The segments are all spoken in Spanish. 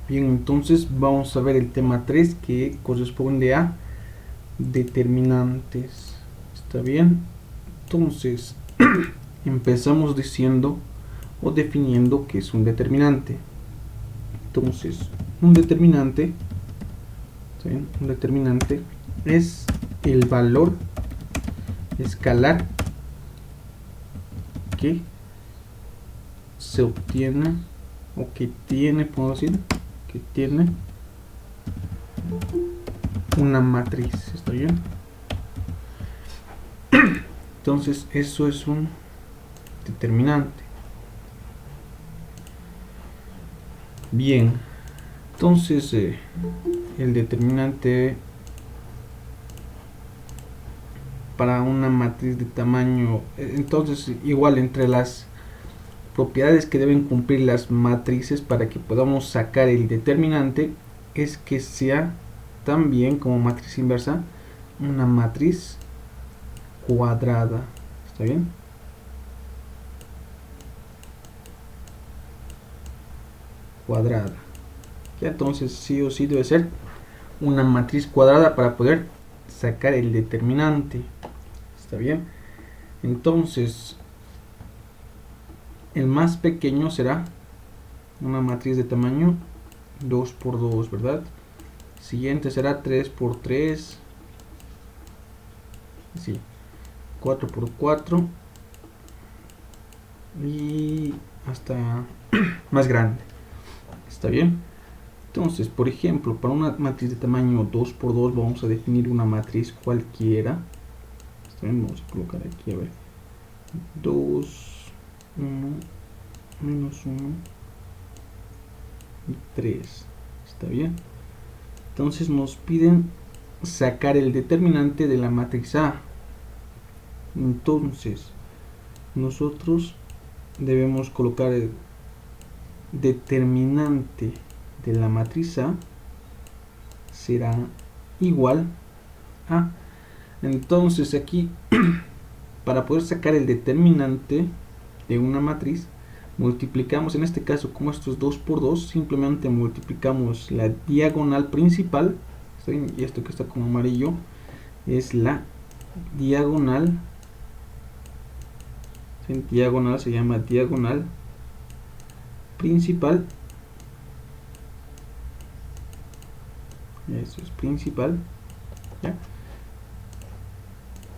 Bien, entonces vamos a ver el tema 3 que corresponde a determinantes. ¿Está bien? Entonces, empezamos diciendo o definiendo qué es un determinante. Entonces, un determinante, ¿está bien? Un determinante es el valor escalar que se obtiene o que tiene, puedo decir, que tiene una matriz. ¿Está bien? Entonces, eso es un determinante. Bien, entonces el determinante para una matriz de tamaño, entonces igual entre las propiedades que deben cumplir las matrices para que podamos sacar el determinante es que sea también como matriz inversa una matriz cuadrada. ¿Está bien? Cuadrada. Ya, entonces sí o sí debe ser una matriz cuadrada para poder sacar el determinante. ¿Está bien? Entonces el más pequeño será una matriz de tamaño 2 por 2, ¿verdad? Siguiente será 3 por 3, sí, 4 por 4 y hasta más grande. ¿Está bien? Entonces, por ejemplo, para una matriz de tamaño 2 por 2 vamos a definir una matriz cualquiera. ¿Está bien? Vamos a colocar aquí, a ver, 2, 1, menos 1 y 3. ¿Está bien? Entonces nos piden sacar el determinante de la matriz A. Entonces nosotros debemos colocar el determinante de la matriz A será igual a, entonces aquí para poder sacar el determinante de una matriz multiplicamos, en este caso como esto es 2 por 2, simplemente multiplicamos la diagonal principal, ¿sí? Y esto que está con amarillo es la diagonal, ¿sí? Diagonal se llama diagonal principal, eso es principal, ¿ya?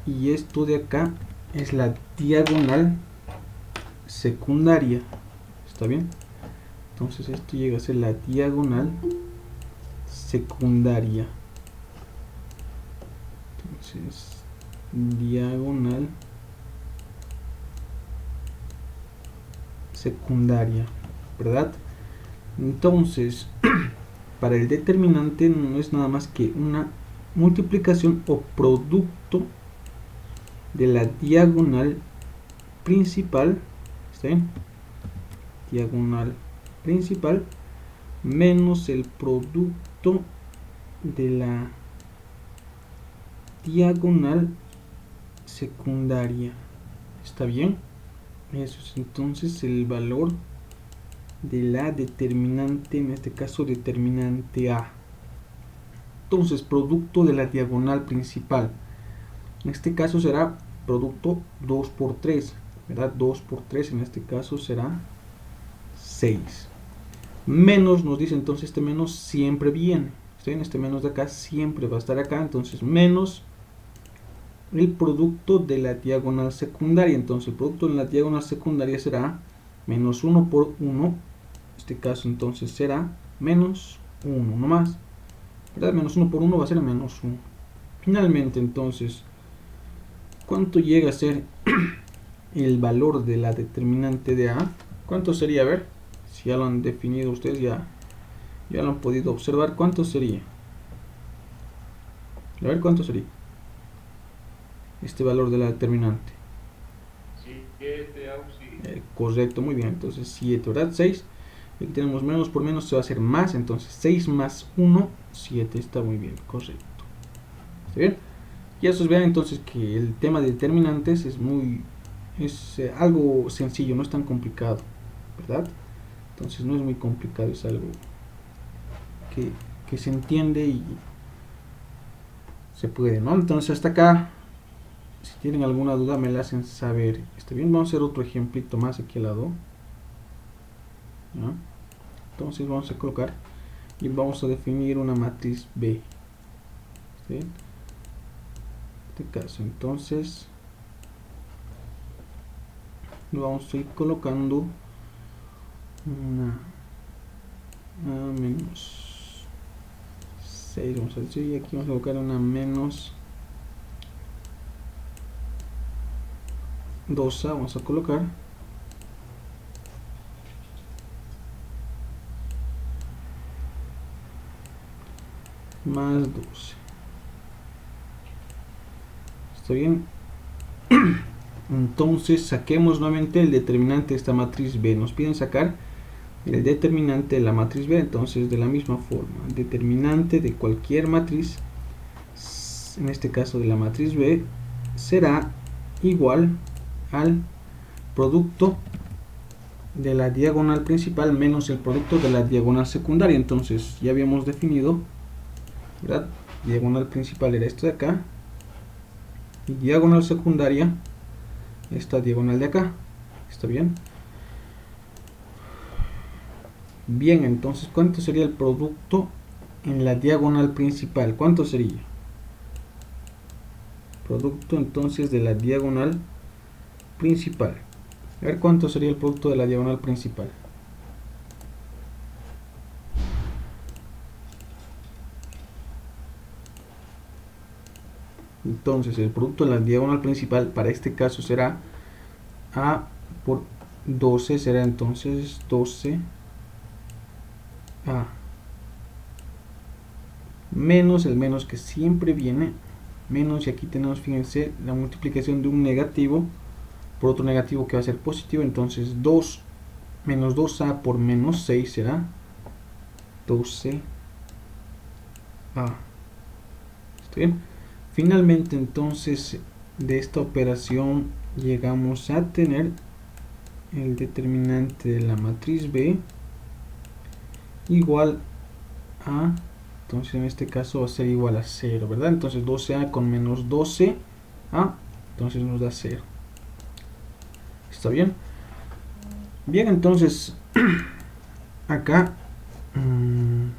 Y esto de acá es la diagonal secundaria. ¿Está bien? Entonces esto llega a ser la diagonal secundaria. Entonces, diagonal secundaria, ¿verdad? Entonces, para el determinante no es nada más que una multiplicación o producto de la diagonal principal, ¿está bien? Diagonal principal menos el producto de la diagonal secundaria. ¿Está bien? Eso es entonces el valor de la determinante, en este caso determinante A. Entonces, producto de la diagonal principal. En este caso será producto 2 por 3, ¿verdad? 2 por 3 en este caso será 6. Menos nos dice entonces este menos siempre viene. ¿Sí? Este menos de acá siempre va a estar acá. Entonces menos el producto de la diagonal secundaria. Entonces el producto de la diagonal secundaria será menos 1 por 1. En este caso entonces será menos 1 nomás. ¿Verdad? Menos 1 por 1 va a ser menos 1. Finalmente entonces, ¿cuánto llega a ser el valor de la determinante de A? ¿Cuánto sería? A ver, si ya lo han definido ustedes, ya lo han podido observar. ¿Cuánto sería? A ver, ¿cuánto sería este valor de la determinante? 7 auxilio. Correcto, muy bien. Entonces 7, ¿verdad? 6. Aquí tenemos menos por menos, se va a hacer más. Entonces 6 más 1, 7. Está muy bien, correcto. ¿Está bien? Y eso es, vean entonces que el tema de determinantes es algo sencillo, no es tan complicado, ¿verdad? Entonces no es muy complicado, es algo que se entiende y se puede, ¿no? Entonces hasta acá, si tienen alguna duda me la hacen saber. Está bien, vamos a hacer otro ejemplito más aquí al lado, ¿no? Entonces vamos a colocar y vamos a definir una matriz B. ¿Está bien? En este caso, entonces vamos a ir colocando una a menos 6, vamos a decir, y aquí vamos a colocar una menos 2A, vamos a colocar más 12. ¿Está bien? Entonces saquemos nuevamente el determinante de esta matriz B. Nos piden sacar el determinante de la matriz B. Entonces de la misma forma, el determinante de cualquier matriz, en este caso de la matriz B, será igual al producto de la diagonal principal menos el producto de la diagonal secundaria. Entonces ya habíamos definido, ¿verdad? Diagonal principal era esto de acá y diagonal secundaria esta diagonal de acá. ¿Está bien? Bien, entonces ¿cuánto sería el producto en la diagonal principal? ¿Cuánto sería? Producto entonces de la diagonal principal. A ver cuánto sería el producto de la diagonal principal. Entonces el producto de la diagonal principal para este caso será A por 12, será entonces 12A menos el menos que siempre viene, menos, y aquí tenemos, fíjense, la multiplicación de un negativo por otro negativo que va a ser positivo. Entonces 2 menos 2A por menos 6 será 12A. ¿Está bien? Finalmente, entonces, de esta operación llegamos a tener el determinante de la matriz B igual a, entonces en este caso va a ser igual a 0, ¿verdad? Entonces 12A con menos 12A, entonces nos da 0. ¿Está bien? Bien, entonces acá, un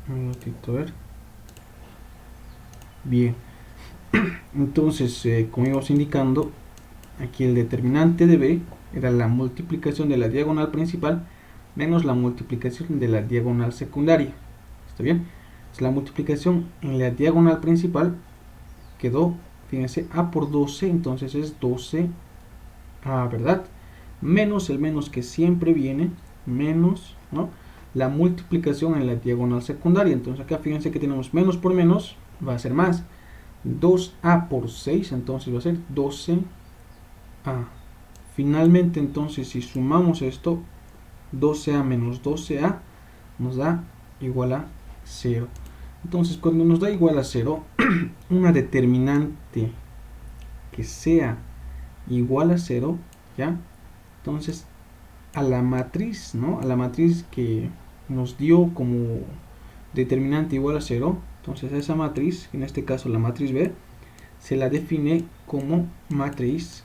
minutito, a ver. Bien, entonces como íbamos indicando, aquí el determinante de B era la multiplicación de la diagonal principal menos la multiplicación de la diagonal secundaria. ¿Está bien? Es la multiplicación en la diagonal principal quedó, fíjense, A por 12, entonces es 12A, ¿verdad? Menos el menos que siempre viene, menos, ¿no?, la multiplicación en la diagonal secundaria. Entonces acá fíjense que tenemos menos por menos, va a ser más. 2A por 6, entonces va a ser 12A. Finalmente, entonces, si sumamos esto, 12A menos 12A nos da igual a 0. Entonces, cuando nos da igual a 0, una determinante que sea igual a 0, ¿ya? Entonces, a la matriz, ¿no?, a la matriz que nos dio como determinante igual a 0, entonces esa matriz, en este caso la matriz B, se la define como matriz,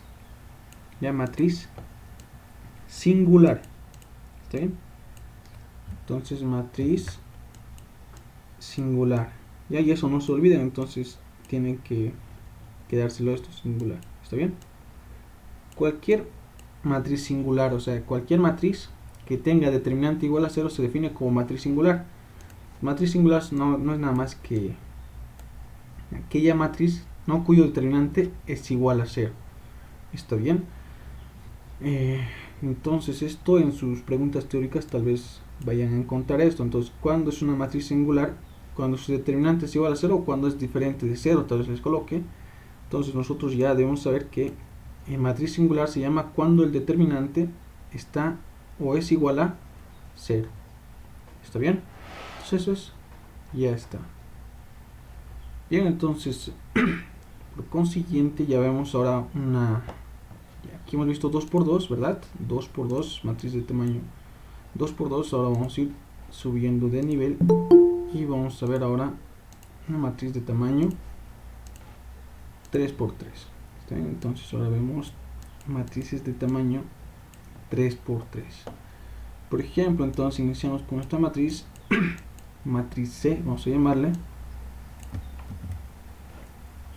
ya, matriz singular. ¿Está bien? Entonces matriz singular, ya, y eso no se olviden, entonces tienen que quedárselo esto singular. ¿Está bien? Cualquier matriz singular, o sea, cualquier matriz que tenga determinante igual a 0 se define como matriz singular. Matriz singular no es nada más que aquella matriz, ¿no?, cuyo determinante es igual a 0. ¿Está bien? Entonces esto en sus preguntas teóricas tal vez vayan a encontrar esto. Entonces, ¿cuándo es una matriz singular? Cuando su determinante es igual a 0 o cuando es diferente de 0, tal vez les coloque. Entonces nosotros ya debemos saber que en matriz singular se llama cuando el determinante está o es igual a 0. ¿Está bien? Entonces eso es, ya está. Bien, entonces por consiguiente ya vemos ahora una, aquí hemos visto 2 por 2, ¿verdad? 2 por 2, matriz de tamaño 2 por 2. Ahora vamos a ir subiendo de nivel y vamos a ver ahora una matriz de tamaño 3×3. ¿Está bien? Entonces ahora vemos matrices de tamaño 3×3. Por ejemplo, entonces iniciamos con esta matriz, matriz C, vamos a llamarle,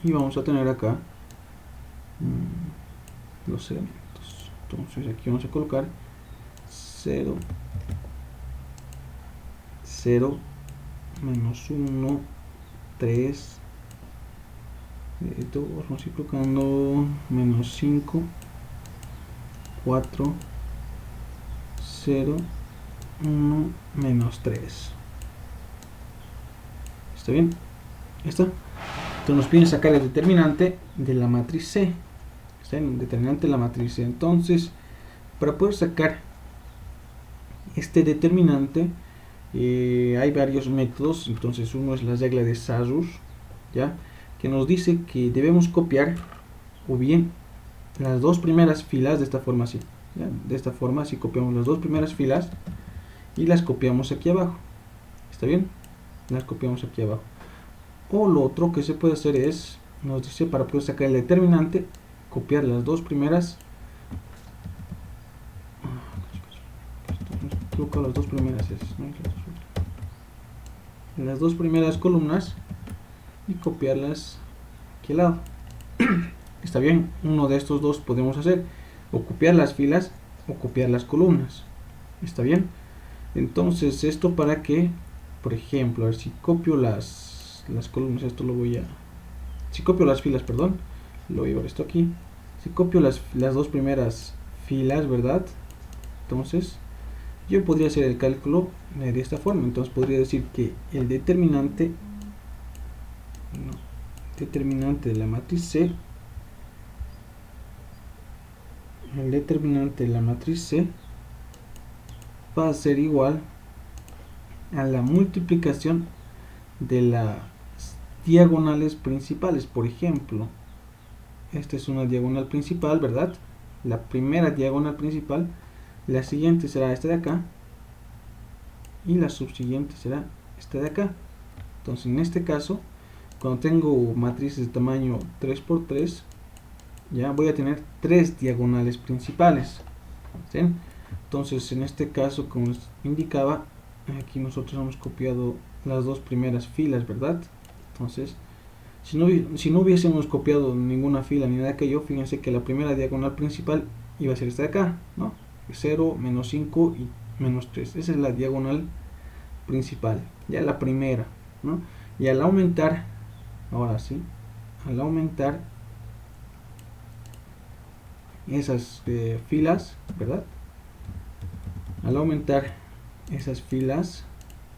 y vamos a tener acá los elementos. Entonces aquí vamos a colocar 0, 0, menos 1, 3, 2, vamos a ir colocando menos 5, 4, 0, 1, menos 3. ¿Está bien? ¿Está? Entonces nos piden sacar el determinante de la matriz C. ¿Está bien? El determinante de la matriz C. Entonces, para poder sacar este determinante, hay varios métodos. Entonces, uno es la regla de Sarrus, ¿ya? Que nos dice que debemos copiar o bien las dos primeras filas de esta forma así. ¿Ya? De esta forma, si copiamos las dos primeras filas y las copiamos aquí abajo. ¿Está bien? Las copiamos aquí abajo. O lo otro que se puede hacer es, nos dice, para poder sacar el determinante, copiar las dos primeras. Las dos primeras las dos primeras columnas y copiarlas aquí al lado. Está bien, uno de estos dos podemos hacer, o copiar las filas o copiar las columnas. Está bien. Entonces esto para que, por ejemplo, a ver si copio las columnas, esto lo voy a, si copio las filas, perdón, lo voy a llevar esto aquí. Si copio las dos primeras filas, ¿verdad? Entonces yo podría hacer el cálculo de esta forma. Entonces podría decir que el determinante de la matriz C, el determinante de la matriz C va a ser igual a la multiplicación de las diagonales principales. Por ejemplo, esta es una diagonal principal, ¿verdad? La primera diagonal principal, la siguiente será esta de acá y la subsiguiente será esta de acá. Entonces en este caso, cuando tengo matrices de tamaño 3×3, ya voy a tener tres diagonales principales. ¿Sí? Entonces en este caso, como les indicaba, aquí nosotros hemos copiado las dos primeras filas, ¿verdad? Entonces si no hubiésemos copiado ninguna fila ni nada de aquello, fíjense que la primera diagonal principal iba a ser esta de acá, ¿no? 0, menos 5 y menos 3. Esa es la diagonal principal, ya la primera, ¿no? Y al aumentar, ahora sí, al aumentar esas filas, ¿verdad? Al aumentar esas filas,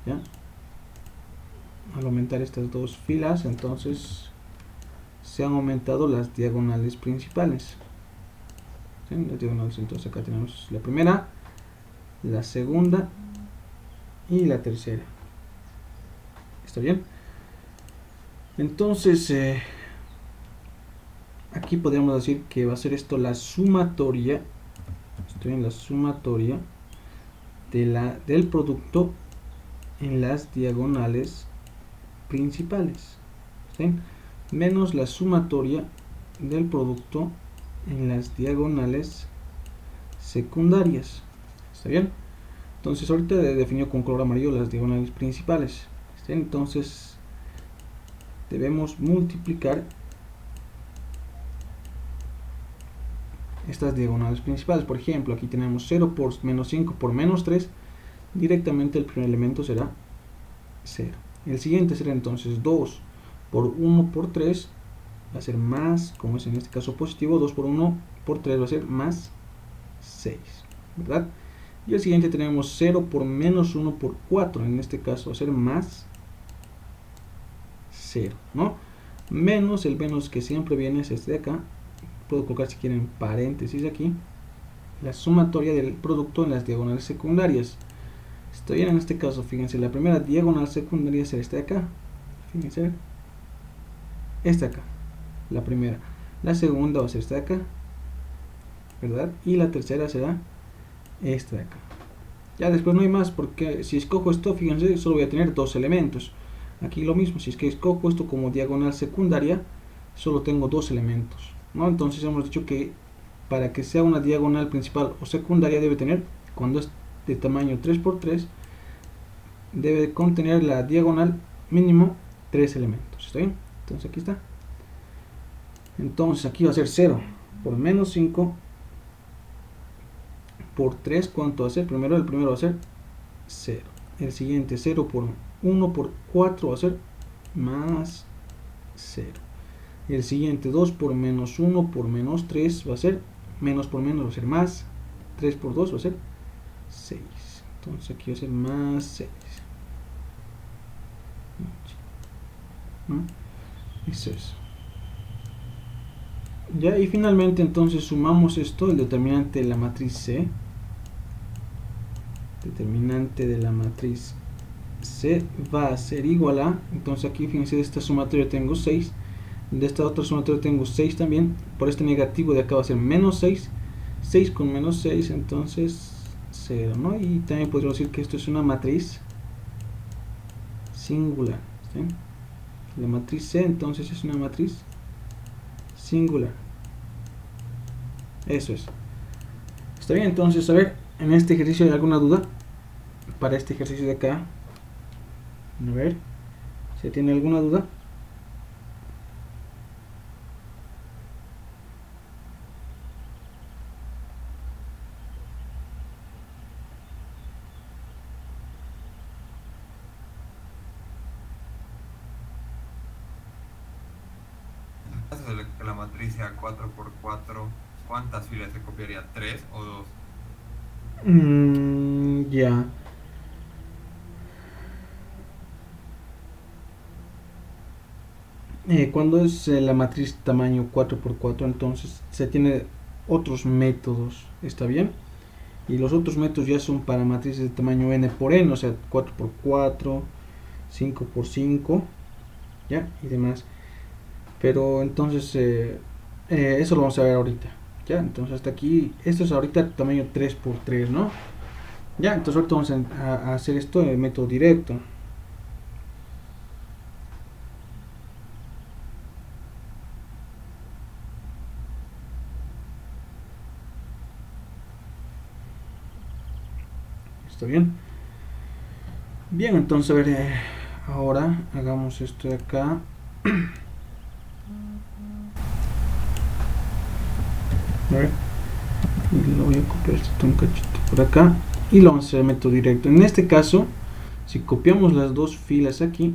¿ya? Al aumentar estas dos filas, entonces se han aumentado las diagonales principales. ¿Sí? Las diagonales, entonces acá tenemos la primera, la segunda y la tercera. ¿Está bien? Entonces aquí podríamos decir que va a ser esto la sumatoria. Estoy en la sumatoria del producto en las diagonales principales, ¿sí? Menos la sumatoria del producto en las diagonales secundarias. ¿Está bien? Entonces ahorita he definido con color amarillo las diagonales principales, ¿sí? Entonces debemos multiplicar estas diagonales principales. Por ejemplo, aquí tenemos 0 por menos 5 por menos 3. Directamente el primer elemento será 0. El siguiente será entonces 2 por 1 por 3. Va a ser más, como es en este caso positivo, 2 por 1 por 3 va a ser más 6. ¿Verdad? Y el siguiente tenemos 0 por menos 1 por 4. En este caso va a ser más 0. ¿No? Menos, el menos que siempre viene es este de acá. Puedo colocar si quieren paréntesis aquí. La sumatoria del producto en las diagonales secundarias. Está bien, en este caso, fíjense, la primera diagonal secundaria será esta de acá. Fíjense, esta de acá, la primera. La segunda va a ser esta de acá, ¿verdad? Y la tercera será esta de acá. Ya después no hay más, porque si escojo esto, fíjense, solo voy a tener dos elementos. Aquí lo mismo, si es que escojo esto como diagonal secundaria, solo tengo dos elementos, ¿no? Entonces hemos dicho que para que sea una diagonal principal o secundaria debe tener, cuando es de tamaño 3×3, debe contener la diagonal mínimo 3 elementos. ¿Está bien? Entonces aquí está. Entonces aquí va a ser 0 por menos 5 por 3. ¿Cuánto va a ser? El primero va a ser 0. El siguiente 0 por 1 por 4 va a ser más 0. El siguiente 2 por menos 1 por menos 3 va a ser menos por menos, va a ser más. 3 por 2 va a ser 6. Entonces aquí va a ser más 6. ¿No? Eso es. Ya, y finalmente entonces sumamos esto, el determinante de la matriz C. Determinante de la matriz C va a ser igual a, entonces aquí fíjense, de esta sumatoria tengo 6, de esta otra sumatoria tengo 6 también, por este negativo de acá va a ser menos 6, 6 con menos 6, entonces 0, ¿no? Y también podríamos decir que esto es una matriz singular, ¿sí? La matriz C entonces es una matriz singular. Eso es. Está bien, entonces a ver, en este ejercicio hay alguna duda para este ejercicio de acá. A ver, si tiene alguna duda. En caso de que la matriz sea 4×4, ¿cuántas filas se copiaría? ¿3 o 2? Ya. Cuando es la matriz tamaño 4×4, entonces se tiene otros métodos, ¿está bien? Y los otros métodos ya son para matrices de tamaño n por n, o sea, 4×4, 5×5, ¿ya? Y demás. Pero entonces, eso lo vamos a ver ahorita, ¿ya? Entonces hasta aquí, esto es ahorita tamaño 3×3, ¿no? Ya, entonces ahorita vamos a hacer esto en el método directo. ¿Está bien? Bien, entonces a ver, ahora hagamos esto de acá. A ver, y lo voy a copiar esto un cachito por acá y lo vamos a hacer método directo. En este caso, si copiamos las dos filas aquí,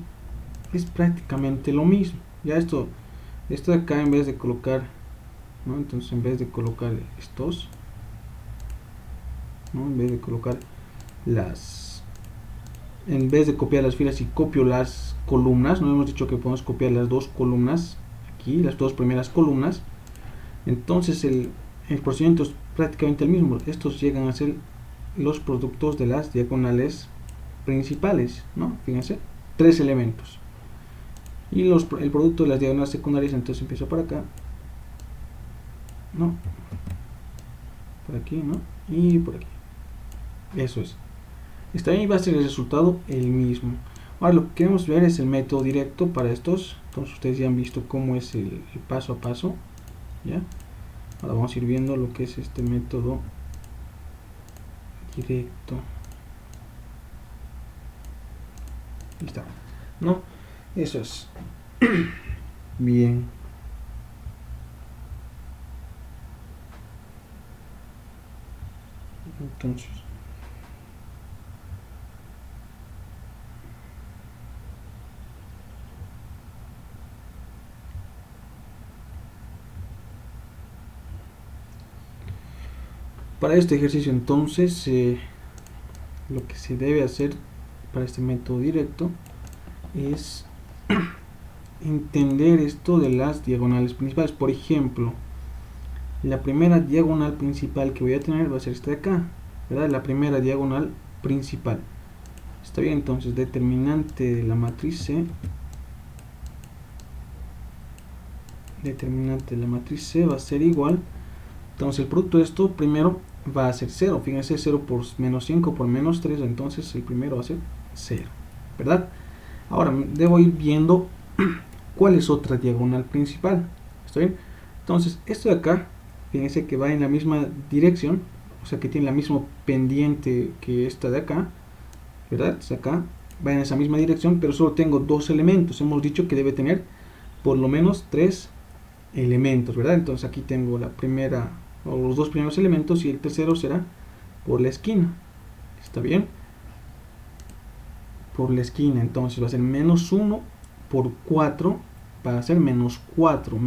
es prácticamente lo mismo. Ya esto de acá, en vez de colocar, ¿no? Entonces en vez de colocar estos, ¿no? En vez de colocar en vez de copiar las filas y copio las columnas, no hemos dicho que podemos copiar las dos columnas aquí, las dos primeras columnas. Entonces el procedimiento es prácticamente el mismo. Estos llegan a ser los productos de las diagonales principales, ¿no? Fíjense, 3 elementos. Y el producto de las diagonales secundarias, entonces empiezo por acá, ¿no? Por aquí, ¿no? Y por aquí. Eso es. Está bien, va a ser el resultado el mismo. Ahora lo que queremos ver es el método directo para estos. Entonces ustedes ya han visto cómo es el paso a paso, ¿ya? Ahora vamos a ir viendo lo que es este método directo. Ahí está, ¿no? Eso es. Bien. Entonces, para este ejercicio entonces lo que se debe hacer para este método directo es entender esto de las diagonales principales. Por ejemplo, la primera diagonal principal que voy a tener va a ser esta de acá, ¿verdad? La primera diagonal principal. Está bien, entonces determinante de la matriz C, determinante de la matriz C va a ser igual, entonces el producto de esto primero va a ser 0. Fíjense, 0 por menos 5 por menos 3, entonces el primero va a ser 0, ¿verdad? Ahora debo ir viendo cuál es otra diagonal principal. ¿Está bien? Entonces, esto de acá, fíjense que va en la misma dirección, o sea que tiene la misma pendiente que esta de acá, ¿verdad? Acá va en esa misma dirección, pero solo tengo dos elementos. Hemos dicho que debe tener por lo menos 3 elementos, ¿verdad? Entonces aquí tengo la primera, o los dos primeros elementos, y el tercero será por la esquina. ¿Está bien? Por la esquina, entonces va a ser menos 1 por 4, va a ser menos 4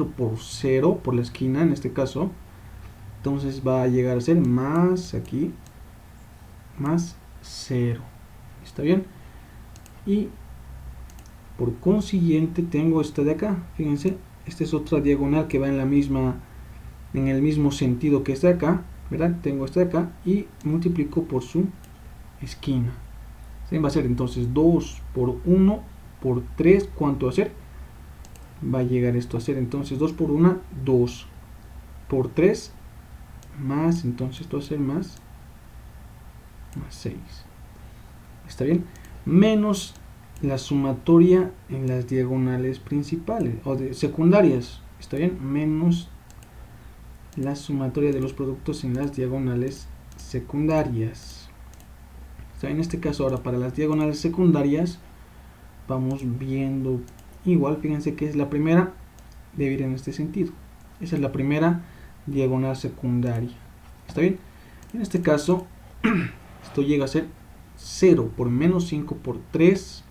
por 0 por la esquina en este caso, entonces va a llegar a ser más aquí, más 0. ¿Está bien? Y por consiguiente tengo esta de acá, fíjense, esta es otra diagonal que va en la misma, en el mismo sentido que esta de acá, ¿verdad? Tengo esta de acá y multiplico por su esquina. ¿Sí? Va a ser entonces 2 por 1 por 3, ¿cuánto va a ser? Va a llegar esto a ser entonces 2 por 1, 2 por 3, más, entonces esto va a ser más 6. ¿Está bien? Menos la sumatoria en las diagonales principales o de secundarias. ¿Está bien? Menos la sumatoria de los productos en las diagonales secundarias. ¿Está bien? En este caso ahora para las diagonales secundarias vamos viendo igual. Fíjense que es la primera, debe ir en este sentido. Esa es la primera diagonal secundaria. ¿Está bien? En este caso esto llega a ser 0 por menos 5 por 3.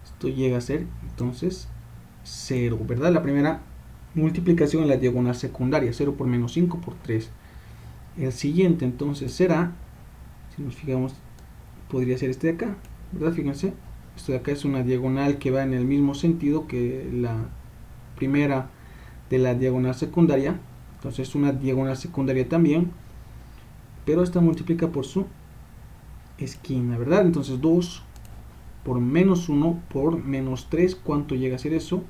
Esto llega a ser entonces 0, ¿verdad? La primera multiplicación en la diagonal secundaria, 0 por menos 5 por 3. El siguiente entonces será, si nos fijamos, podría ser este de acá, ¿verdad? Fíjense, esto de acá es una diagonal que va en el mismo sentido que la primera de la diagonal secundaria, entonces es una diagonal secundaria también, pero esta multiplica por su esquina, ¿verdad? Entonces 2 por menos 1 por menos 3, ¿cuánto llega a ser eso?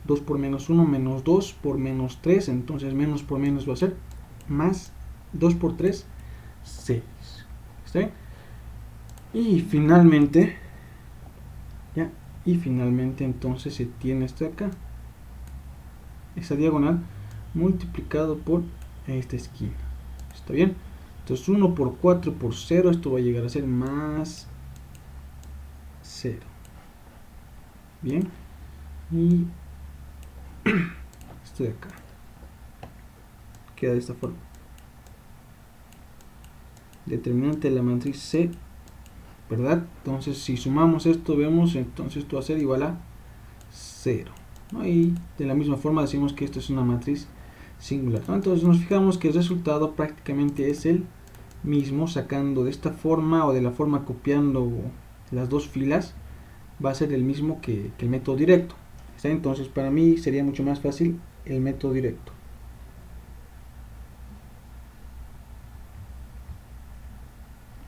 2 por menos 1 menos 2 por menos 3, entonces menos por menos va a ser más 2 por 3, 6. ¿Está bien? Y finalmente, ya, y finalmente entonces se tiene esto de acá, esa diagonal multiplicado por esta esquina. ¿Está bien? Entonces 1 por 4 por 0, esto va a llegar a ser más 0. Bien, y esto de acá queda de esta forma. Determinante de la matriz C, ¿verdad? Entonces si sumamos esto, vemos, entonces esto va a ser igual a 0, ¿no? Y de la misma forma decimos que esto es una matriz singular, ¿no? Entonces nos fijamos que el resultado prácticamente es el mismo, sacando de esta forma o de la forma copiando las dos filas, va a ser el mismo que el método directo. ¿Está? Entonces para mí sería mucho más fácil el método directo.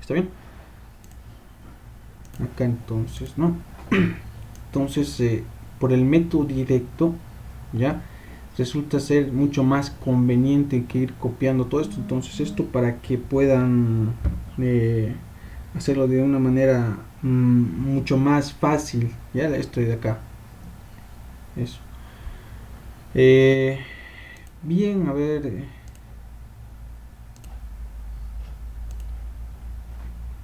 ¿Está bien? Acá entonces, ¿no? Entonces por el método directo ya resulta ser mucho más conveniente que ir copiando todo esto. Entonces esto, para que puedan hacerlo de una manera mucho más fácil, ya, esto de acá, eso. Bien, a ver,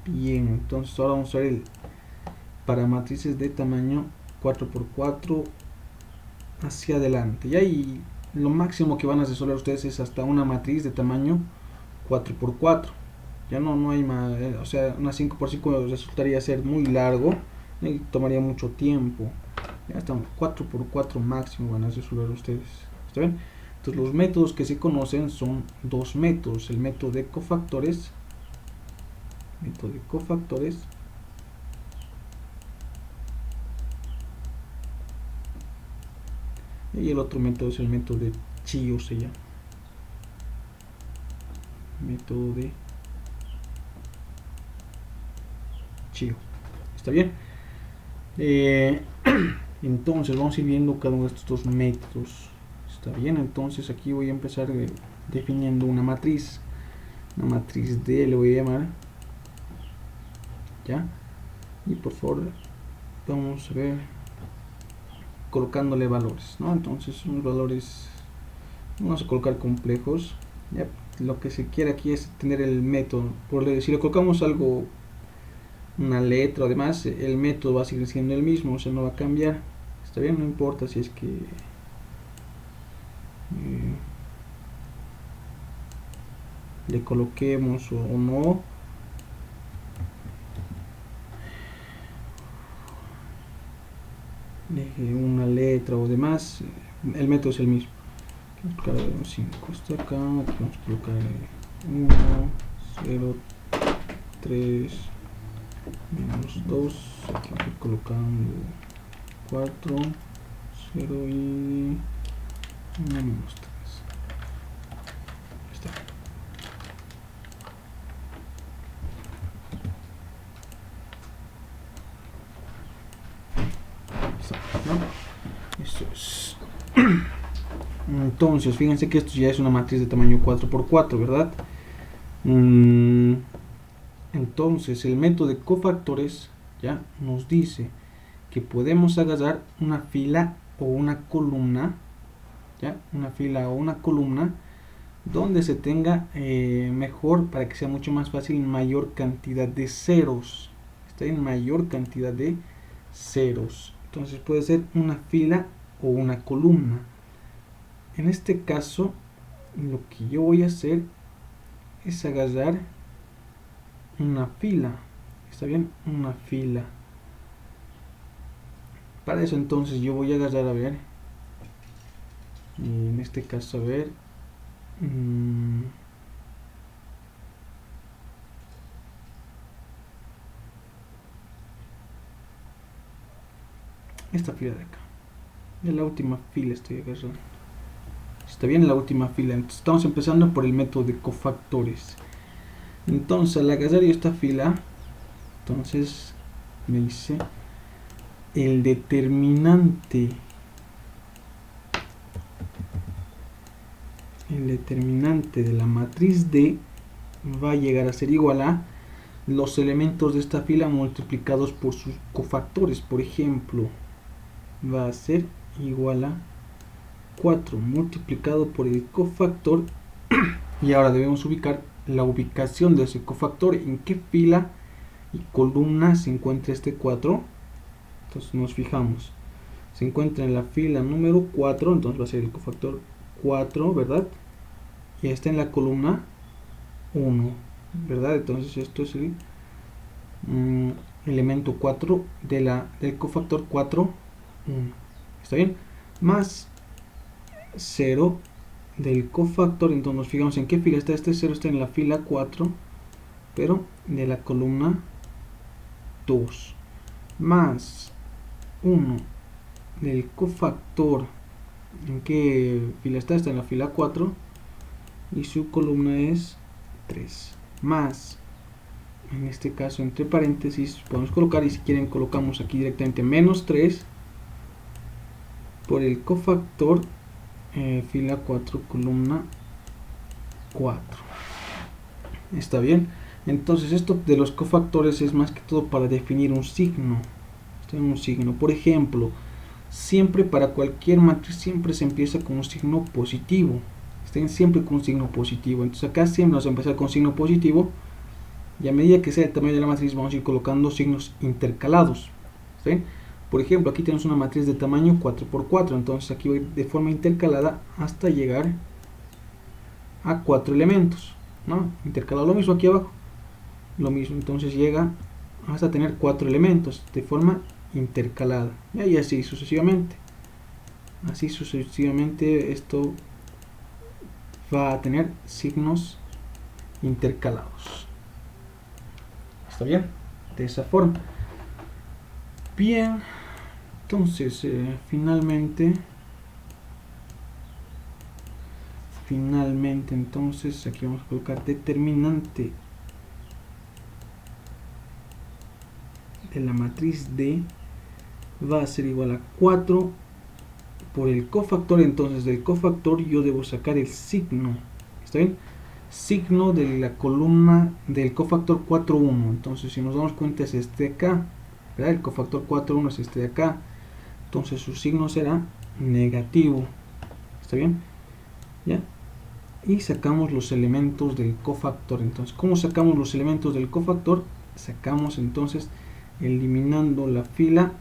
bien, entonces ahora vamos a ver para matrices de tamaño 4×4 hacia adelante, ya, y lo máximo que van a resolver ustedes es hasta una matriz de tamaño 4×4. Ya no hay más, o sea, una 5×5 resultaría ser muy largo y tomaría mucho tiempo. Ya hasta 4×4 máximo van a resolver ustedes. ¿Está bien? Entonces los métodos que se conocen son dos métodos: el método de cofactores, y el otro método es el método de Chiu, se llama método de Chiu. ¿Está bien? Entonces vamos a ir viendo cada uno de estos dos métodos. ¿Está bien? Entonces aquí voy a empezar definiendo una matriz. una matriz D le voy a llamar, ya, y por favor vamos a ver colocándole valores, ¿no? Entonces unos valores vamos a colocar complejos, ya. Lo que se quiere aquí es tener el método, si le colocamos algo, una letra o demás, el método va a seguir siendo el mismo, o sea, no va a cambiar. Está bien, no importa si es que le coloquemos o no. Deje una letra o demás, el método es el mismo. Vamos a colocar un 5 hasta acá, aquí vamos a colocar 1, 0, 3, menos 2, aquí vamos a ir colocando 4, 0 y menos 3. Está. ¿No? Eso es. Entonces, fíjense que esto ya es una matriz de tamaño 4×4, ¿verdad? Entonces, el método de cofactores ya nos dice que podemos agarrar una fila o una columna, ya, una fila o una columna donde se tenga mejor, para que sea mucho más fácil, mayor cantidad de ceros. Está en mayor cantidad de ceros. Entonces puede ser una fila o una columna. En este caso, lo que yo voy a hacer es agarrar una fila. ¿Está bien? Una fila. Para eso entonces yo voy a agarrar, a ver, en este caso, a ver, esta fila de acá, de la última fila estoy agarrando. Está bien, la última fila. Entonces estamos empezando por el método de cofactores. Entonces al agarrar yo esta fila, entonces me dice el determinante de la matriz D va a llegar a ser igual a los elementos de esta fila multiplicados por sus cofactores. Por ejemplo, va a ser igual a 4 multiplicado por el cofactor. Y ahora debemos ubicar la ubicación de ese cofactor, en qué fila y columna se encuentra este 4. Entonces nos fijamos, se encuentra en la fila número 4, entonces va a ser el cofactor 4, ¿verdad? Y está en la columna 1, ¿verdad? Entonces esto es el elemento 4 del cofactor 4, 1. ¿Está bien? Más 0 del cofactor, entonces nos fijamos en qué fila está. Este 0 está en la fila 4, pero de la columna 2, más 1 del cofactor, en qué fila está en la fila 4 y su columna es 3, más, en este caso entre paréntesis podemos colocar, y si quieren colocamos aquí directamente menos 3 por el cofactor fila 4 columna 4. Está bien. Entonces esto de los cofactores es más que todo para definir un signo. Por ejemplo, siempre para cualquier matriz siempre se empieza con un signo positivo. Estén siempre con un signo positivo. Entonces acá siempre vamos a empezar con signo positivo, y a medida que sea el tamaño de la matriz vamos a ir colocando signos intercalados. ¿Sí? Por ejemplo, aquí tenemos una matriz de tamaño 4×4, entonces aquí voy de forma intercalada hasta llegar a 4 elementos, ¿no? Intercalado, lo mismo aquí abajo, lo mismo, entonces llega hasta tener 4 elementos de forma intercalada, y así sucesivamente. Así sucesivamente esto va a tener signos intercalados. ¿Está bien? De esa forma. Bien, entonces finalmente entonces aquí vamos a colocar determinante de la matriz D va a ser igual a 4 por el cofactor. Entonces del cofactor yo debo sacar el signo. ¿Está bien? signo de la columna del cofactor 4,1. Entonces si nos damos cuenta es este de acá, ¿verdad? El cofactor 4,1 es este de acá, entonces su signo será negativo. ¿Está bien? ¿Ya? Y sacamos los elementos del cofactor. Entonces, ¿cómo sacamos los elementos del cofactor? Sacamos entonces eliminando la fila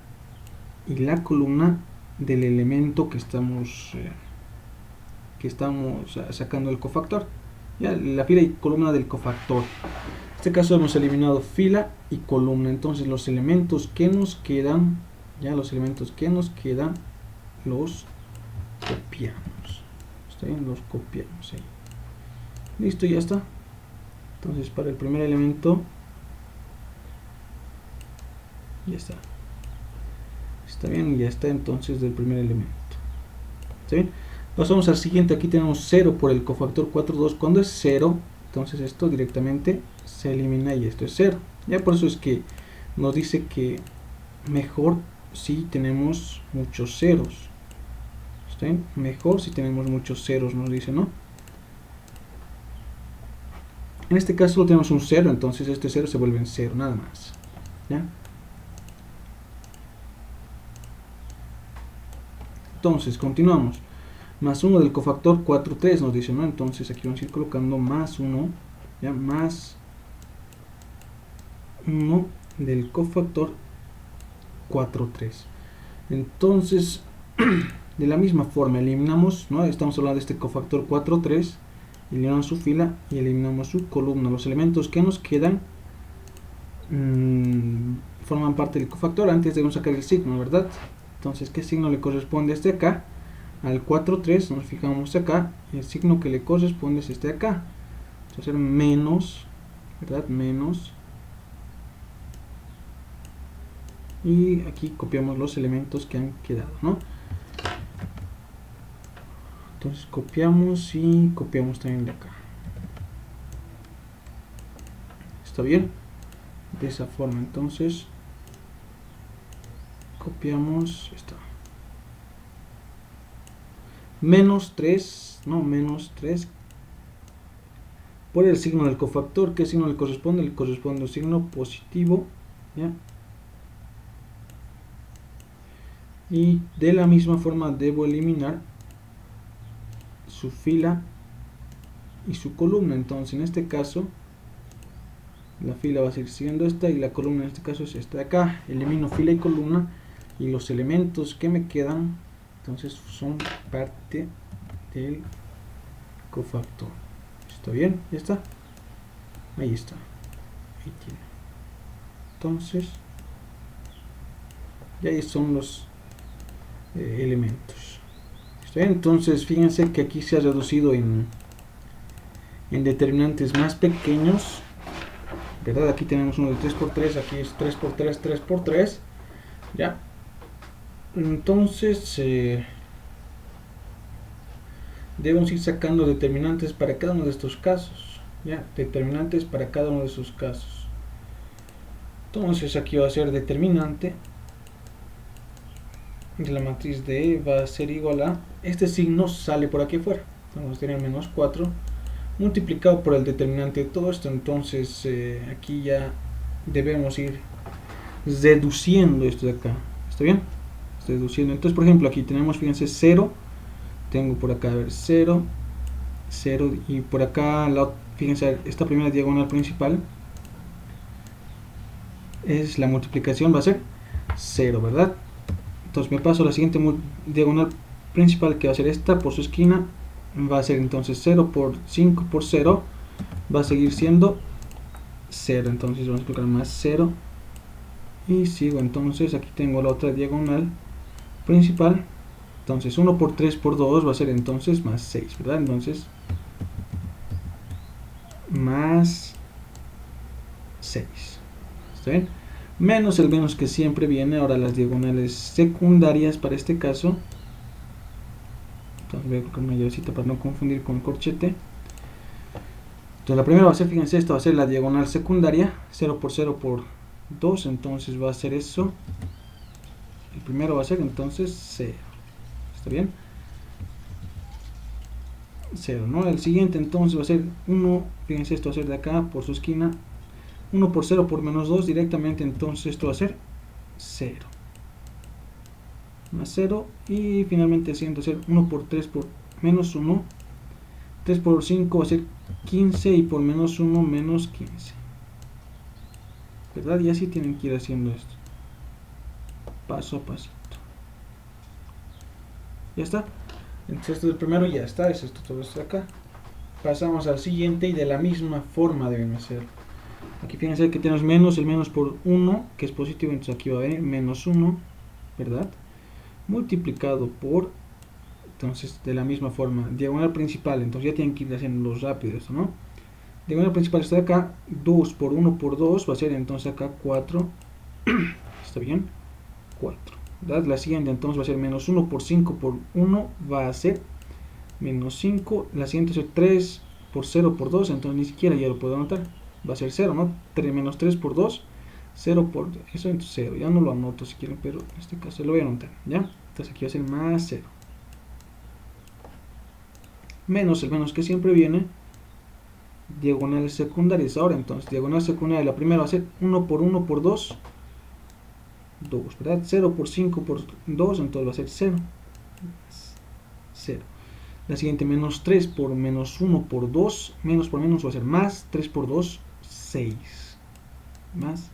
y la columna del elemento que estamos sacando del cofactor. Ya, la fila y columna del cofactor. En este caso hemos eliminado fila y columna. Entonces los elementos que nos quedan, los copiamos. ¿Está bien? Los copiamos ahí. Listo, ya está. Entonces para el primer elemento ya está. Está bien, ya está entonces del primer elemento. ¿Está bien? Pasamos al siguiente. Aquí tenemos 0 por el cofactor 4,2. Cuando es 0, entonces esto directamente se elimina y esto es 0. Ya por eso es que nos dice que mejor si tenemos muchos ceros. ¿Está bien? Mejor si tenemos muchos ceros, nos dice, ¿no? En este caso tenemos un 0, entonces este 0 se vuelve en 0, nada más. ¿Ya? Entonces, continuamos. Más 1 del cofactor 4,3 nos dice, ¿no? Entonces aquí vamos a ir colocando más 1, ¿ya? Más 1 del cofactor 4,3. Entonces, de la misma forma, eliminamos, ¿no? Estamos hablando de este cofactor 4,3. Eliminamos su fila y eliminamos su columna. Los elementos que nos quedan forman parte del cofactor antes de sacar el signo, ¿verdad? Entonces, ¿qué signo le corresponde a este acá? Al 4,3 nos fijamos acá y el signo que le corresponde es este de acá. Entonces, menos, ¿verdad? Menos. Y aquí copiamos los elementos que han quedado, ¿no? Entonces copiamos y copiamos también de acá. ¿Está bien? De esa forma, entonces copiamos esto. Menos 3, no, menos 3 por el signo del cofactor. ¿Qué signo le corresponde? Le corresponde un signo positivo, ¿ya? Y de la misma forma debo eliminar su fila y su columna. Entonces en este caso la fila va a seguir siendo esta y la columna en este caso es esta de acá. Elimino fila y columna y los elementos que me quedan entonces son parte del cofactor. ¿Está bien? ¿Ya está? Ahí está. Ahí tiene. Entonces ya ahí son los elementos. Entonces fíjense que aquí se ha reducido en determinantes más pequeños, ¿verdad? Aquí tenemos uno de 3×3, aquí es 3×3, 3×3, ¿ya? Entonces debemos ir sacando determinantes para cada uno de estos casos, ¿ya? Determinantes para cada uno de esos casos. Entonces aquí va a ser determinante de la matriz de E va a ser igual a, este signo sale por aquí afuera, vamos a tener menos 4 multiplicado por el determinante de todo esto. Entonces aquí ya debemos ir reduciendo esto de acá. ¿Está bien? Reduciendo. Entonces por ejemplo aquí tenemos, fíjense, 0, tengo por acá, a ver, 0, 0 y por acá, fíjense, esta primera diagonal principal es la multiplicación, va a ser 0, ¿verdad? Entonces me paso a la siguiente diagonal principal, que va a ser esta por su esquina, va a ser entonces 0 por 5 por 0, va a seguir siendo 0, entonces vamos a colocar más 0 y sigo. Entonces aquí tengo la otra diagonal principal, entonces 1 por 3 por 2 va a ser entonces más 6, ¿verdad? Entonces más 6, ¿está bien? Menos el menos que siempre viene. Ahora las diagonales secundarias para este caso, entonces voy a colocar una llavecita para no confundir con corchete. Entonces la primera va a ser, fíjense, esta va a ser la diagonal secundaria, 0 por 0 por 2, entonces va a ser eso. El primero va a ser entonces 0, ¿está bien? 0, ¿no? El siguiente entonces va a ser 1, fíjense, esto va a ser de acá por su esquina, 1 por 0 por menos 2 directamente, entonces esto va a ser 0, más 0, y finalmente el siguiente va a ser 1 por 3 por menos 1, 3 por 5 va a ser 15 y por menos 1 menos 15, ¿verdad? Y así tienen que ir haciendo esto, paso a pasito. Ya está. Entonces esto del primero ya está, es esto, todo esto de acá. Pasamos al siguiente y de la misma forma deben hacerlo. Aquí fíjense que tenemos menos, el menos por 1, que es positivo, entonces aquí va a haber menos 1, ¿verdad? Multiplicado por, entonces de la misma forma, diagonal principal, entonces ya tienen que ir haciendo los rápidos, ¿no? Diagonal principal está de acá, 2 por 1 por 2 va a ser entonces acá 4, ¿está bien? 4. ¿verdad? La siguiente entonces va a ser menos 1 por 5 por 1 va a ser menos 5. La siguiente va a ser 3 por 0 por 2, entonces ni siquiera ya lo puedo anotar. Va a ser 0, ¿no? Menos 3 por 2, 0 por eso, entonces 0. Ya no lo anoto si quieren, pero en este caso lo voy a anotar, ¿ya? Entonces aquí va a ser más 0. Menos el menos que siempre viene. Diagonales secundarias ahora, entonces diagonal secundaria, la primera va a ser 1 por 1 por 2. 2, ¿verdad? 0 por 5 por 2, entonces va a ser 0. 0. La siguiente, menos 3 por menos 1 por 2. Menos por menos va a ser más. 3 por 2, 6. Más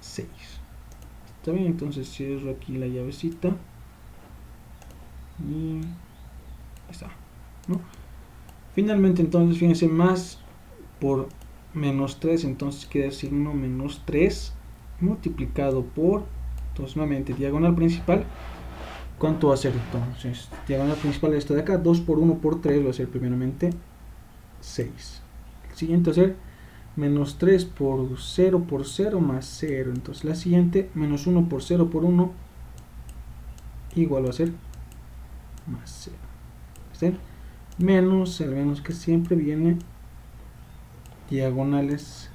6. ¿Está bien? Entonces cierro aquí la llavecita. Y ahí está, ¿no? Finalmente, entonces, fíjense, más por menos 3, entonces queda el signo menos 3 multiplicado por, entonces nuevamente diagonal principal, ¿cuánto va a ser entonces? Diagonal principal de esta de acá, 2 por 1 por 3 va a ser primeramente 6. El siguiente va a ser menos 3 por 0 por 0 más 0. Entonces la siguiente, menos 1 por 0 por 1 igual va a ser más 0. ¿Sí? Menos, el menos que siempre viene diagonales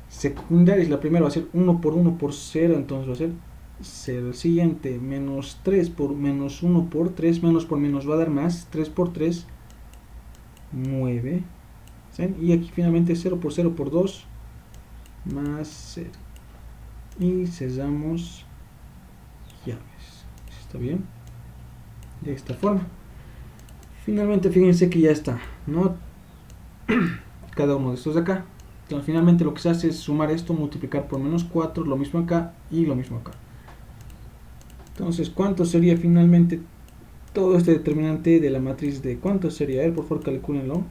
secundarias. La primera va a ser 1 por 1 por 0, entonces va a ser 0. El siguiente, menos 3 por menos 1 por 3, menos por menos va a dar más, 3 por 3, 9. ¿Sí? Y aquí finalmente 0 por 0 por 2, más 0. Y cerramos llaves. ¿Está bien? De esta forma. Finalmente fíjense que ya está, ¿no? Cada uno de estos de acá. Entonces finalmente lo que se hace es sumar esto, multiplicar por menos 4, lo mismo acá y lo mismo acá. Entonces, ¿cuánto sería finalmente todo este determinante de la matriz de cuánto sería? A ver, por favor, calcúlenlo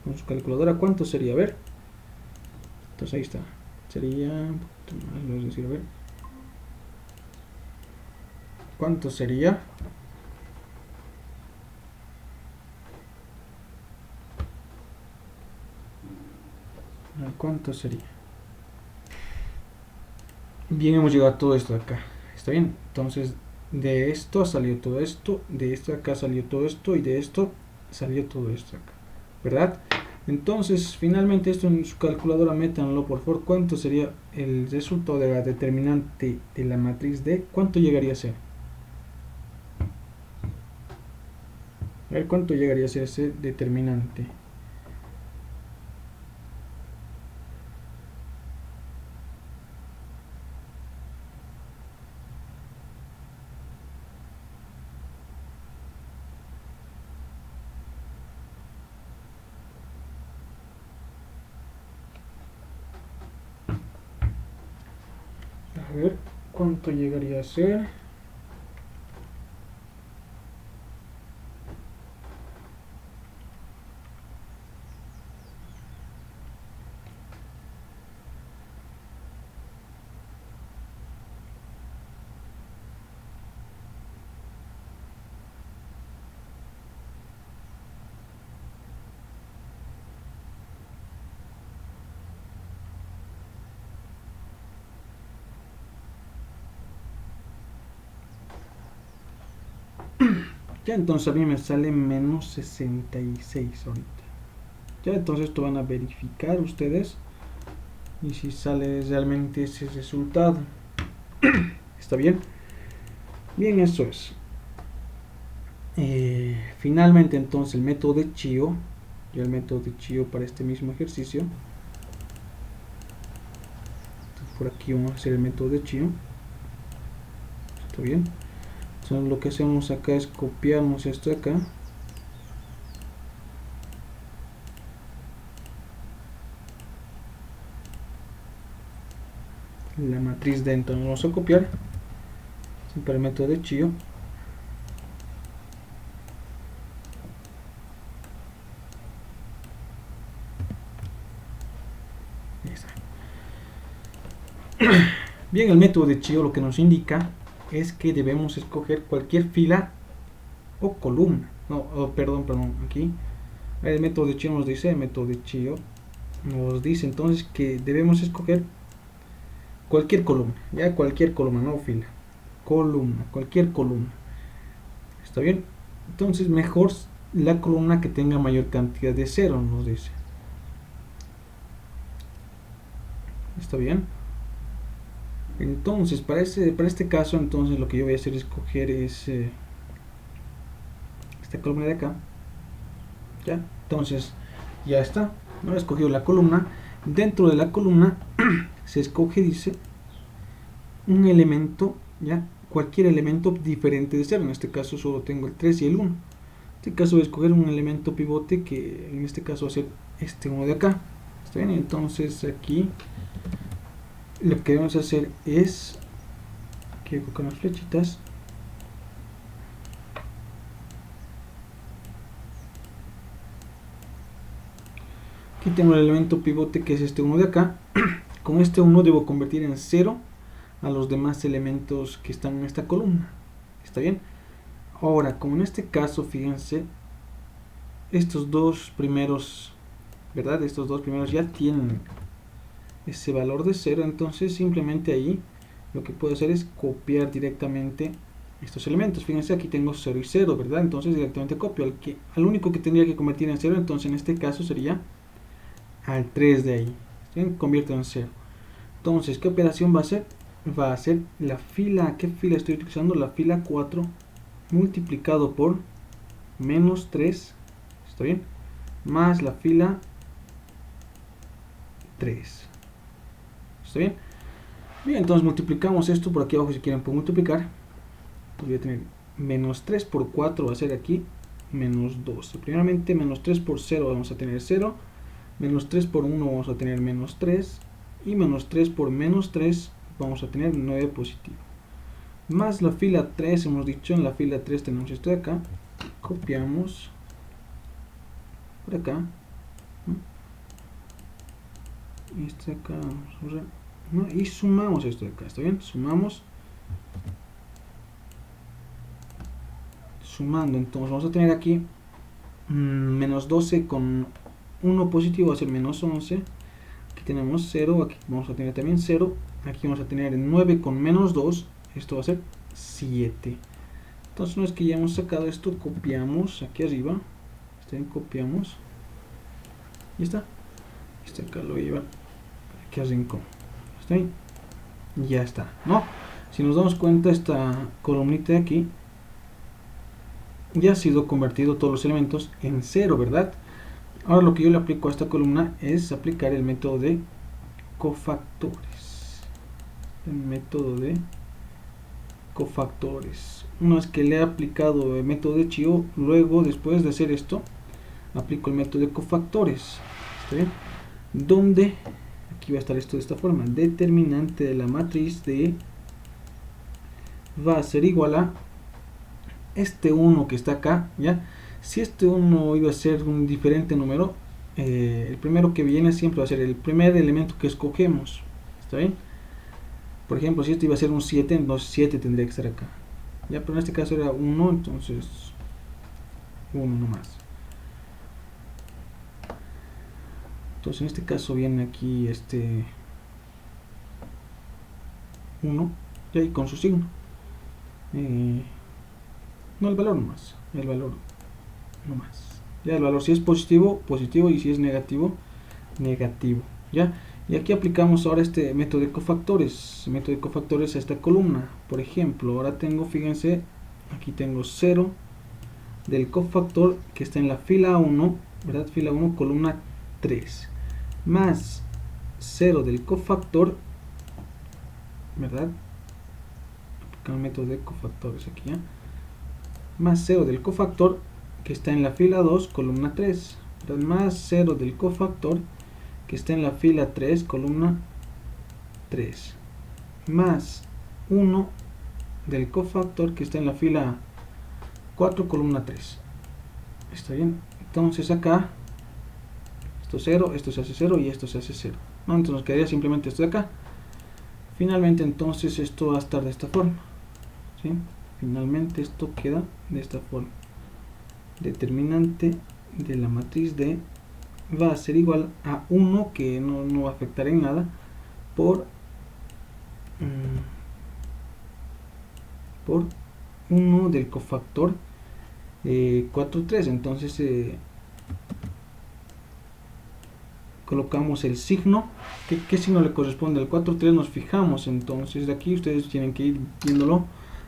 con su calculadora. ¿Cuánto sería? A ver. Entonces ahí está. Sería, es decir, a ver. ¿Cuánto sería? ¿Cuánto sería? Bien, hemos llegado a todo esto de acá. ¿Está bien? Entonces, de esto salió todo esto, de esto de acá salió todo esto, y de esto salió todo esto acá, ¿verdad? Entonces, finalmente esto en su calculadora, métanlo por favor. ¿Cuánto sería el resultado de la determinante de la matriz D? ¿Cuánto llegaría a ser? A ver, ¿cuánto llegaría a ser ese determinante? A ver, ¿cuánto llegaría a ser? Ya, entonces a mí me sale menos 66 ahorita. Ya, entonces esto van a verificar ustedes. Y si sale realmente ese resultado. ¿Está bien? Bien, eso es. Finalmente, entonces, el método de Chio, y el método de Chio para este mismo ejercicio. Por aquí vamos a hacer el método de Chio. ¿Está bien? Entonces lo que hacemos acá es copiamos esto de acá. La matriz dentro vamos a copiar. Para el método de Chio. Bien, el método de Chio lo que nos indica es que debemos escoger cualquier fila o columna. Perdón, aquí el método de Chio nos dice, entonces que debemos escoger cualquier columna, ya cualquier columna, no fila, cualquier columna. ¿Está bien? Entonces mejor la columna que tenga mayor cantidad de cero, nos dice. ¿Está bien? Entonces, para este caso, entonces lo que yo voy a hacer es escoger esta columna de acá. ¿Ya? Entonces, ya está. No he escogido la columna. Dentro de la columna se escoge, dice, un elemento, ¿ya? Cualquier elemento diferente de 0. En este caso solo tengo el 3 y el 1. En este caso voy a escoger un elemento pivote que en este caso va a ser este uno de acá. ¿Está bien? Entonces aquí lo que debemos hacer es que con las flechitas aquí tengo el elemento pivote que es este uno de acá. Con este 1 debo convertir en 0 a los demás elementos que están en esta columna. ¿Está bien? Ahora, como en este caso, fíjense, estos dos primeros, ¿verdad? Estos dos primeros ya tienen ese valor de 0, entonces simplemente ahí lo que puedo hacer es copiar directamente estos elementos. Fíjense, aquí tengo 0 y 0, ¿verdad? Entonces directamente copio al único que tendría que convertir en 0, entonces en este caso sería al 3 de ahí. ¿Sí? Convierto en 0. Entonces, ¿qué operación va a hacer? Va a ser la fila, ¿qué fila estoy utilizando? La fila 4 multiplicado por menos 3, ¿está bien? Más la fila 3. ¿Está bien? Bien, entonces multiplicamos esto por aquí abajo si quieren por multiplicar. Pues voy a tener menos 3 por 4 va a ser aquí menos 12. Primeramente menos 3 por 0 vamos a tener 0. Menos 3 por 1 vamos a tener menos 3. Y menos 3 por menos 3 vamos a tener 9 positivo. Más la fila 3, hemos dicho, en la fila 3 tenemos esto de acá. Copiamos por acá. Y este de acá, ¿no? Y sumamos esto de acá, ¿está bien? Sumamos. Sumando, entonces vamos a tener aquí menos 12 con 1 positivo va a ser menos 11. Aquí tenemos 0, aquí vamos a tener también 0. Aquí vamos a tener 9 con menos 2. Esto va a ser 7. Entonces, una vez que ya hemos sacado esto, copiamos aquí arriba. Está bien, copiamos. Y está. Este acá lo lleva aquí al rincón. ¿Está bien? Ya está, ¿no? Si nos damos cuenta, esta columnita de aquí ya ha sido convertido todos los elementos en 0, ¿verdad? Ahora lo que yo le aplico a esta columna es aplicar el método de cofactores. El método de cofactores. Una vez que le he aplicado el método de Chio, luego después de hacer esto, aplico el método de cofactores. ¿Está bien? Donde, aquí va a estar esto de esta forma, determinante de la matriz de va a ser igual a este 1 que está acá, ¿ya? Si este 1 iba a ser un diferente número, el primero que viene siempre va a ser el primer elemento que escogemos. ¿Está bien? Por ejemplo, si este iba a ser un 7, entonces 7 tendría que estar acá. Ya, pero en este caso era 1, entonces 1 nomás. Entonces en este caso viene aquí este 1, y ahí con su signo. No, el valor nomás. El valor nomás. Ya, el valor si es positivo, positivo, y si es negativo, negativo. Ya. Y aquí aplicamos ahora este método de cofactores. El método de cofactores a esta columna. Por ejemplo, ahora tengo, fíjense, aquí tengo 0, del cofactor que está en la fila 1, ¿verdad? Fila 1, columna 3, más 0 del cofactor, ¿verdad? El método de cofactores aquí, ¿eh? Más 0 del cofactor que está en la fila 2, columna 3, ¿verdad? Más 0 del cofactor que está en la fila 3, columna 3, más 1 del cofactor que está en la fila 4, columna 3. ¿Está bien? Entonces acá, esto 0, esto se hace 0 y esto se hace 0. ¿No? Entonces nos quedaría simplemente esto de acá. Finalmente entonces esto va a estar de esta forma, ¿sí? Finalmente esto queda de esta forma. Determinante de la matriz D va a ser igual a 1, que no va a afectar en nada, por 1 del cofactor 4, 3. Entonces colocamos el signo. ¿Qué signo le corresponde al 4, 3? Nos fijamos. Entonces de aquí ustedes tienen que ir viéndolo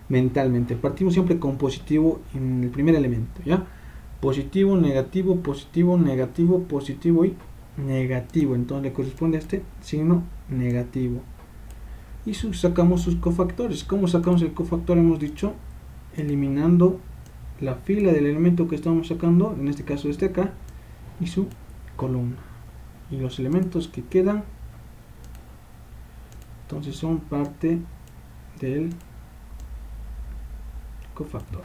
mentalmente. Partimos siempre con positivo en el primer elemento, ¿ya? Positivo, negativo, positivo, negativo, positivo y negativo. Entonces le corresponde a este signo negativo. Y sacamos sus cofactores. ¿Cómo sacamos el cofactor? Hemos dicho eliminando la fila del elemento que estamos sacando, en este caso este acá, y su columna. Y los elementos que quedan entonces son parte del cofactor.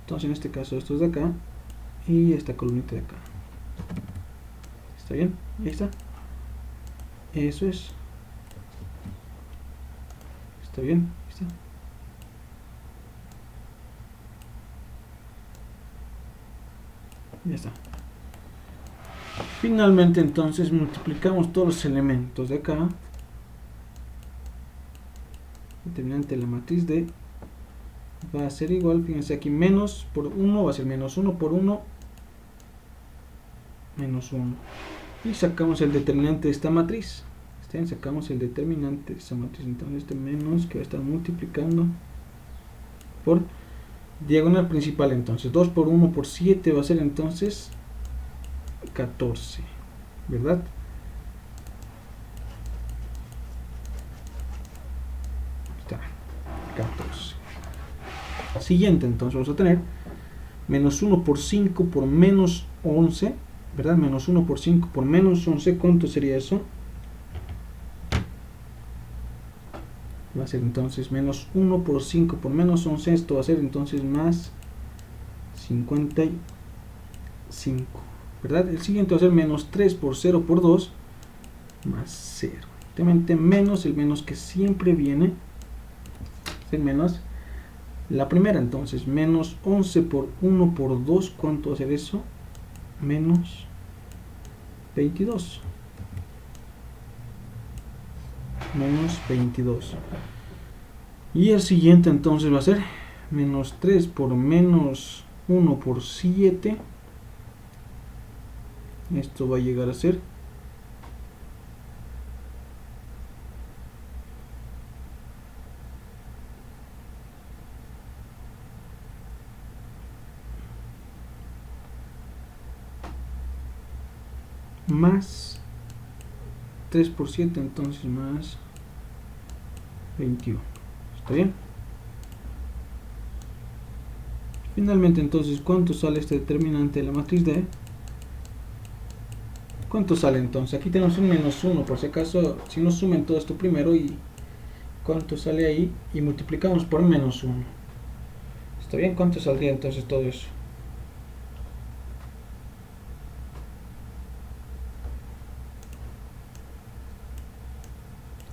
Entonces en este caso estos de acá y esta columnita de acá. ¿Está bien? Ahí está. Eso es. ¿Está bien? Ahí está. Ya está. Finalmente entonces multiplicamos todos los elementos de acá. Determinante de la matriz D va a ser igual, fíjense aquí, menos por 1 va a ser menos 1 por 1, menos 1. Y sacamos el determinante de esta matriz. Sacamos el determinante de esta matriz. Entonces este menos que va a estar multiplicando por diagonal principal. Entonces 2 por 1 por 7 va a ser entonces 14, ¿verdad? Está 14. Siguiente, entonces vamos a tener menos 1 por 5 por menos 11, ¿verdad? Menos 1 por 5 por menos 11, ¿cuánto sería eso? Va a ser entonces menos 1 por 5 por menos 11, esto va a ser entonces más 55, ¿verdad? El siguiente va a ser menos 3 por 0 por 2, más 0. Obviamente menos el menos que siempre viene, es el menos. La primera entonces, menos 11 por 1 por 2, ¿cuánto va a ser eso? Menos 22. Menos 22. Y el siguiente entonces va a ser menos 3 por menos 1 por 7. Esto va a llegar a ser más 3 por 7, entonces más 21. ¿Está bien? Finalmente entonces, ¿cuánto sale este determinante de la matriz D? ¿Cuánto sale entonces? Aquí tenemos un menos 1, por si acaso, si nos sumen todo esto primero y cuánto sale ahí y multiplicamos por menos 1. ¿Está bien? ¿Cuánto saldría entonces todo eso?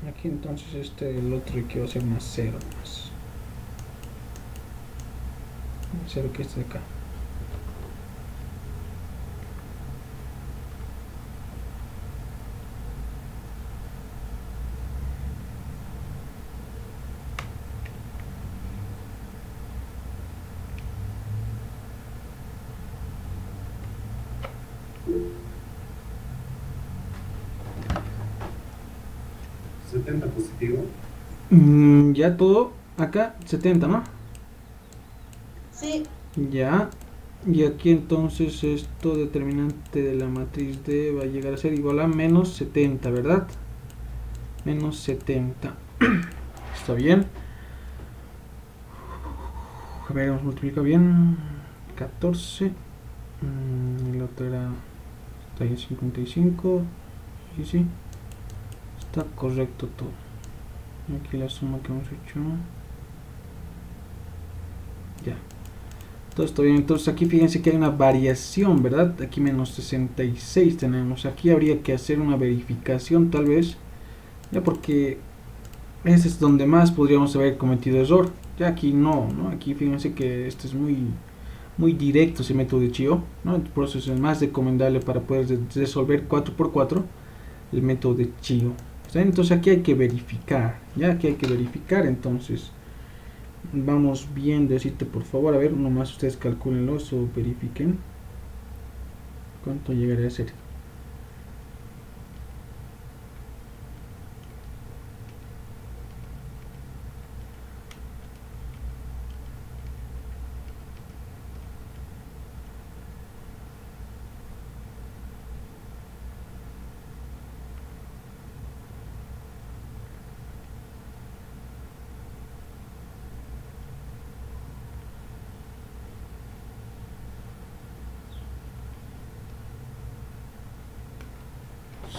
Aquí entonces el otro que va a ser más 0 más 0 que este de acá. ¿70 positivo? Ya todo acá 70, ¿no? Sí. Ya. Y aquí entonces esto determinante de la matriz D va a llegar a ser igual a menos 70, ¿verdad? Menos 70. Está bien. A ver, vamos a multiplicar bien. 14. El otro era... Está ahí 55. Y sí. Está correcto todo. Aquí la suma que hemos hecho. Ya. Todo está bien. Entonces aquí fíjense que hay una variación, ¿verdad? Aquí menos 66 tenemos. Aquí habría que hacer una verificación tal vez. Ya porque ese es donde más podríamos haber cometido error. Ya aquí no, ¿no? Aquí fíjense que este es muy directo ese método de Chio, ¿no? Por eso es más recomendable para poder resolver 4×4 el método de Chio. Entonces aquí hay que verificar, ya aquí hay que verificar, entonces vamos bien decirte por favor, a ver, nomás ustedes calculenlo o verifiquen cuánto llegaría a ser.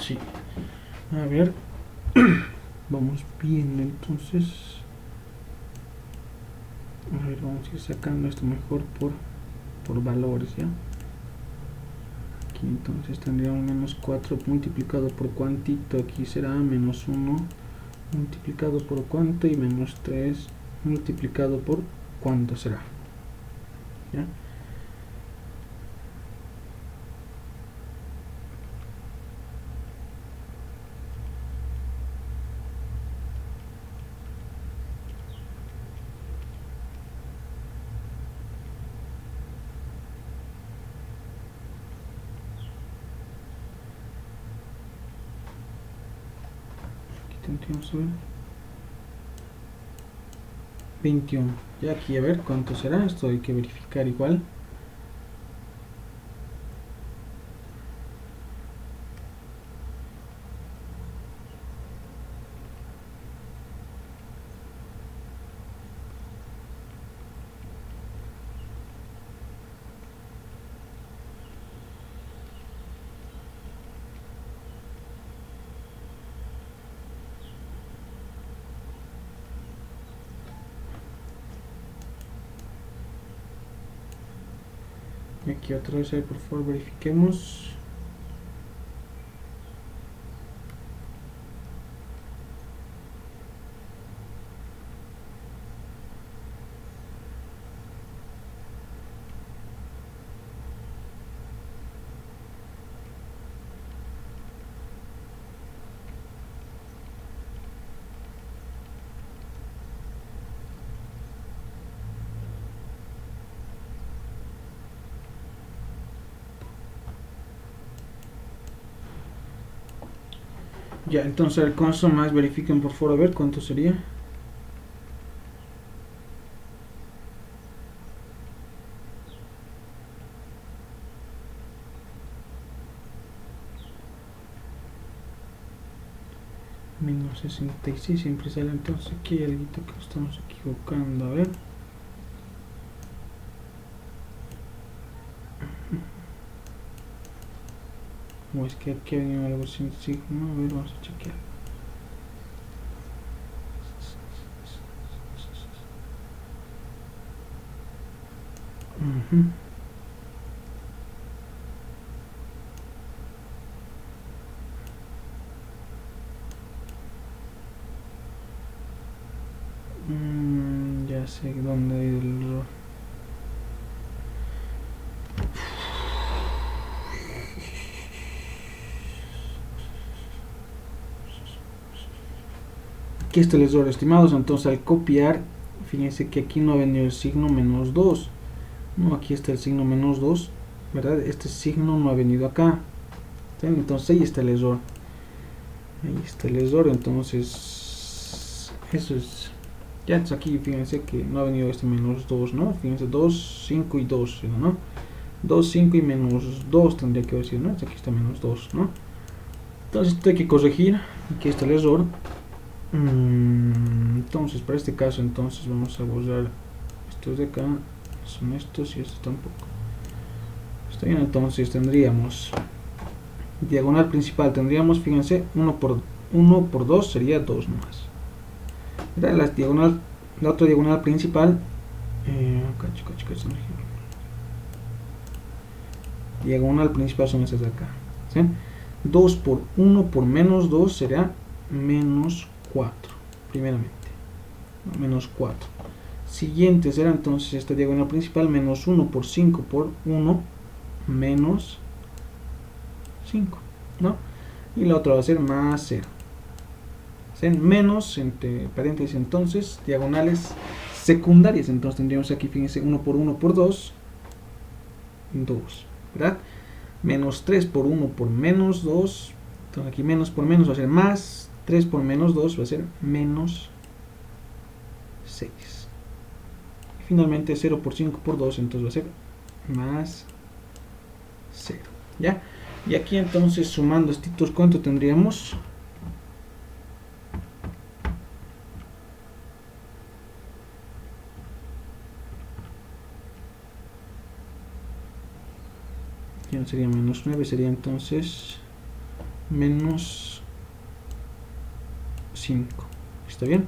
Sí, a ver, vamos viendo entonces. A ver, vamos a ir sacando esto mejor por valores, ¿ya? Aquí entonces tendríamos menos 4 multiplicado por cuantito, aquí será menos 1 multiplicado por cuánto y menos 3 multiplicado por cuánto será, ¿ya? Vamos a ver 21, ya aquí a ver cuánto será, esto hay que verificar igual. Y aquí otra vez, por favor, verifiquemos. Ya, entonces con eso más verifiquen por favor a ver cuánto sería. Menos 66 siempre sale, entonces aquí hay algo que estamos equivocando, a ver. O es que aquí hay algo sin signo, a ver, vamos a chequear. Ya sé dónde ha ido el error. Aquí está el error, estimados. Entonces al copiar, fíjense que aquí no ha venido el signo menos 2. No, aquí está el signo menos 2, ¿verdad? Este signo no ha venido acá. ¿Sí? Entonces ahí está el error. Ahí está el error, entonces eso es Ya, entonces aquí fíjense que no ha venido este menos 2, ¿no? Fíjense, 2, 5 y 2, ¿no? 2, 5 y menos 2 tendría que decir, ¿no? Aquí está menos 2, ¿no? Entonces esto hay que corregir. Aquí está el error. Entonces, para este caso, entonces vamos a borrar estos de acá. Son estos y estos tampoco. Está bien, entonces tendríamos diagonal principal. Tendríamos, fíjense, 1 por 2 sería 2 nomás. La otra diagonal principal. Diagonal principal son esas de acá. ¿Sí? 2 por 1 por menos 2 será menos 4. Primeramente. Menos 4. Siguiente será entonces esta diagonal principal. Menos 1 por 5 por 1. Menos 5. ¿No? Y la otra va a ser más 0. Menos, entre paréntesis, entonces, diagonales secundarias. Entonces tendríamos aquí, fíjense, 1 por 1 por 2. 2. ¿Verdad? Menos 3 por 1 por menos 2. Entonces aquí menos por menos va a ser más. 3 por menos 2 va a ser menos 6. Y finalmente 0 por 5 por 2, entonces va a ser más 0. ¿Ya? Y aquí entonces sumando estos, ¿cuánto tendríamos? Ya sería menos 9, sería entonces menos 5. ¿Está bien?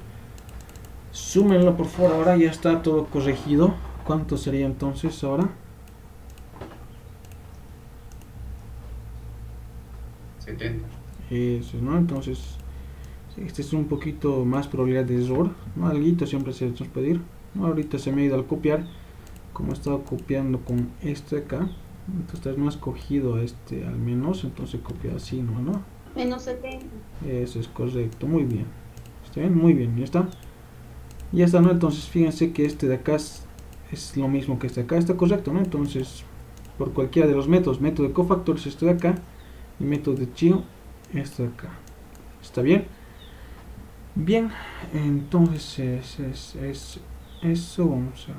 Súmenlo por favor, ahora ya está todo corregido. ¿Cuánto sería entonces ahora? 70. Eso, ¿no? Entonces, este es un poquito más probabilidad de error, ¿no? Alguito siempre se nos puede ir, ¿no? Ahorita se me ha ido al copiar, como he estado copiando con este acá, entonces no he escogido este al menos, entonces copia así, ¿no? Menos 70. Eso es correcto, muy bien. ¿Está bien? Muy bien, ya está. Ya está, ¿no? Entonces fíjense que este de acá es lo mismo que este de acá, está correcto, ¿no? Entonces, por cualquiera de los métodos, método de cofactores, este de acá, y método de Chio, este de acá. ¿Está bien? Bien, entonces eso vamos a